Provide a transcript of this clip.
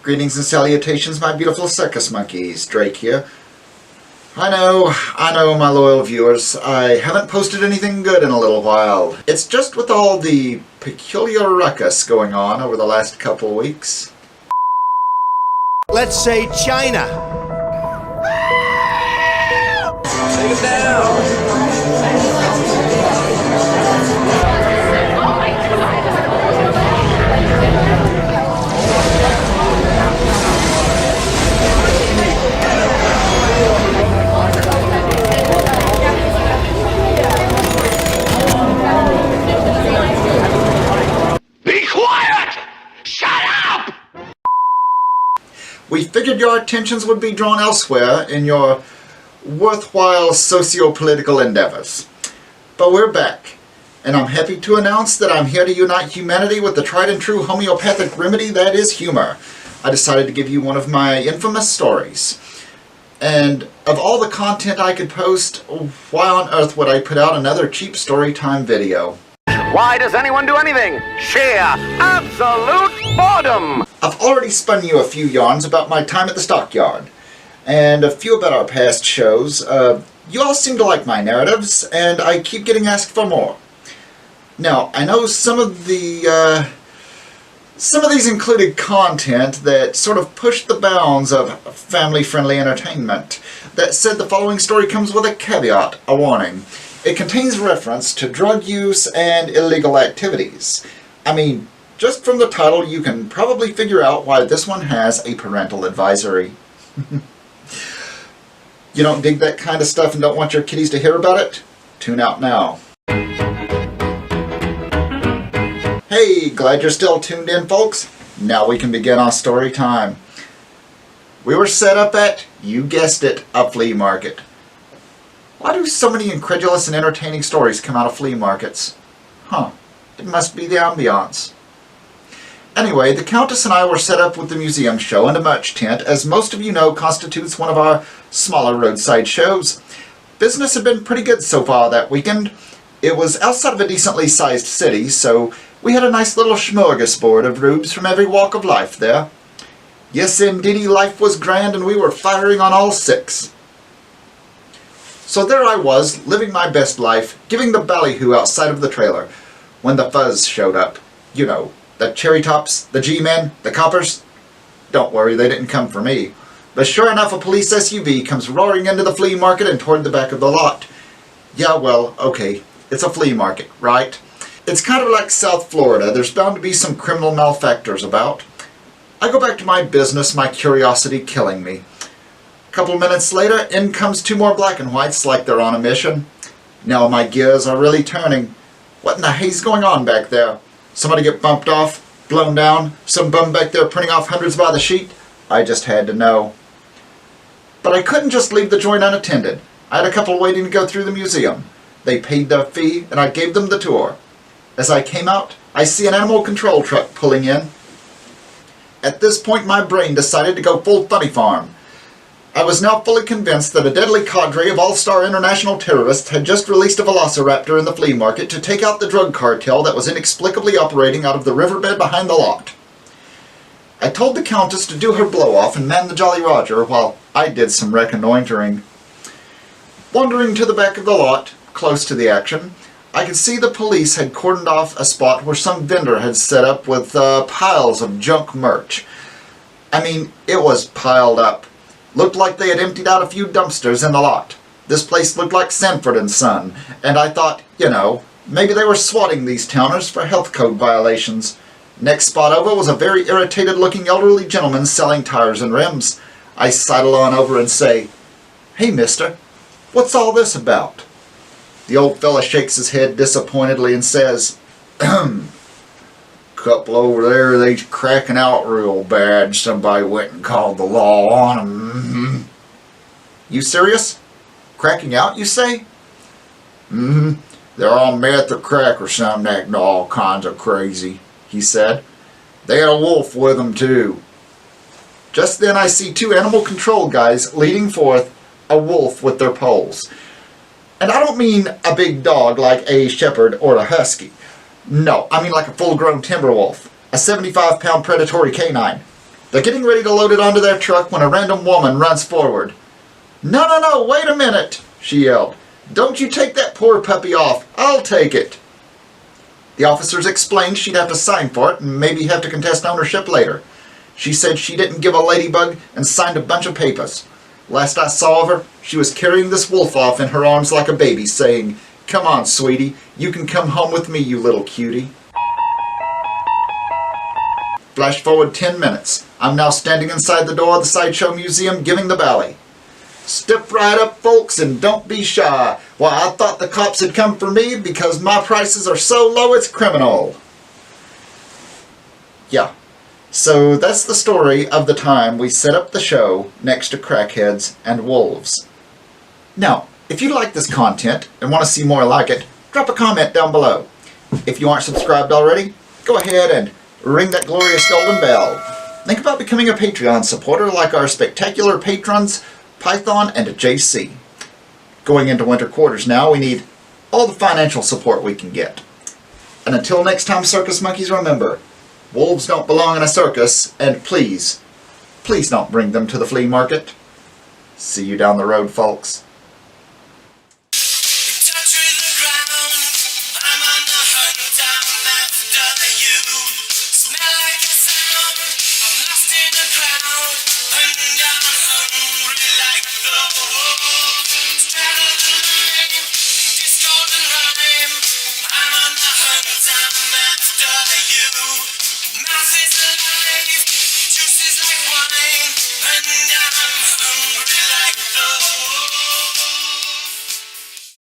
Greetings and salutations, my beautiful circus monkeys. Drake here. I know, my loyal viewers, I haven't posted anything good in a little while. It's just with all the peculiar ruckus going on over the last couple of weeks. Let's say China. Take it down. We figured your attentions would be drawn elsewhere in your worthwhile socio-political endeavors. But we're back, and I'm happy to announce that I'm here to unite humanity with the tried and true homeopathic remedy that is humor. I decided to give you one of my infamous stories. And of all the content I could post, why on earth would I put out another cheap story time video? Why does anyone do anything? Sheer, absolute boredom! I've already spun you a few yarns about my time at the stockyard, and a few about our past shows. You all seem to like my narratives, and I keep getting asked for more. Now, I know some of these included content that sort of pushed the bounds of family-friendly entertainment, that said the following story comes with a caveat, a warning. It contains reference to drug use and illegal activities. I mean, just from the title you can probably figure out why this one has a parental advisory. You don't dig that kind of stuff and don't want your kiddies to hear about it? Tune out now. Hey, glad you're still tuned in, folks. Now we can begin our story time. We were set up at, you guessed it, a flea market. Why do so many incredulous and entertaining stories come out of flea markets? Huh, it must be the ambiance. Anyway, the Countess and I were set up with the museum show and a merch tent, as most of you know constitutes one of our smaller roadside shows. Business had been pretty good so far that weekend. It was outside of a decently sized city, so we had a nice little smorgasbord of rubes from every walk of life there. Yes, indeedy, life was grand and we were firing on all six. So there I was, living my best life, giving the ballyhoo outside of the trailer, when the fuzz showed up. You know, the cherry tops, the G-men, the coppers. Don't worry, they didn't come for me. But sure enough, a police SUV comes roaring into the flea market and toward the back of the lot. Yeah, well, okay, it's a flea market, right? It's kind of like South Florida. There's bound to be some criminal malefactors about. I go back to my business, my curiosity killing me. A couple minutes later, in comes two more black and whites like they're on a mission. Now my gears are really turning. What in the hay's going on back there? Somebody get bumped off, blown down, some bum back there printing off hundreds by the sheet? I just had to know. But I couldn't just leave the joint unattended. I had a couple waiting to go through the museum. They paid their fee, and I gave them the tour. As I came out, I see an animal control truck pulling in. At this point, my brain decided to go full funny farm. I was now fully convinced that a deadly cadre of all-star international terrorists had just released a velociraptor in the flea market to take out the drug cartel that was inexplicably operating out of the riverbed behind the lot. I told the Countess to do her blow-off and man the Jolly Roger while I did some reconnoitering. Wandering to the back of the lot, close to the action, I could see the police had cordoned off a spot where some vendor had set up with piles of junk merch. I mean, it was piled up. Looked like they had emptied out a few dumpsters in the lot. This place looked like Sanford & Son, and I thought, you know, maybe they were swatting these towners for health code violations. Next spot over was a very irritated-looking elderly gentleman selling tires and rims. I sidle on over and say, "Hey, mister, what's all this about?" The old fella shakes his head disappointedly and says, "Couple over there, they's cracking out real bad. Somebody went and called the law on 'em." You serious? Cracking out, you say? They're on meth or crack or something, acting all kinds of crazy, he said. They had a wolf with them too. Just then I see two animal control guys leading forth a wolf with their poles. And I don't mean a big dog like a shepherd or a husky. No, I mean like a full-grown timber wolf, a 75-pound predatory canine. They're getting ready to load it onto their truck when a random woman runs forward. "No, no, no, wait a minute," she yelled. "Don't you take that poor puppy off. I'll take it." The officers explained she'd have to sign for it and maybe have to contest ownership later. She said she didn't give a ladybug and signed a bunch of papers. Last I saw of her, she was carrying this wolf off in her arms like a baby, saying, "Come on, sweetie, you can come home with me, you little cutie." Flash forward 10 minutes. I'm now standing inside the door of the Sideshow Museum giving the bally. "Step right up, folks, and don't be shy. Why, I thought the cops had come for me because my prices are so low it's criminal." Yeah. So that's the story of the time we set up the show next to crackheads and wolves. Now, if you like this content and want to see more like it, drop a comment down below. If you aren't subscribed already, go ahead and ring that glorious golden bell. Think about becoming a Patreon supporter like our spectacular patrons, Python and JC. Going into winter quarters now, we need all the financial support we can get. And until next time, circus monkeys, remember, wolves don't belong in a circus, and please, please don't bring them to the flea market. See you down the road, folks. Mouth is alive, juices like wine.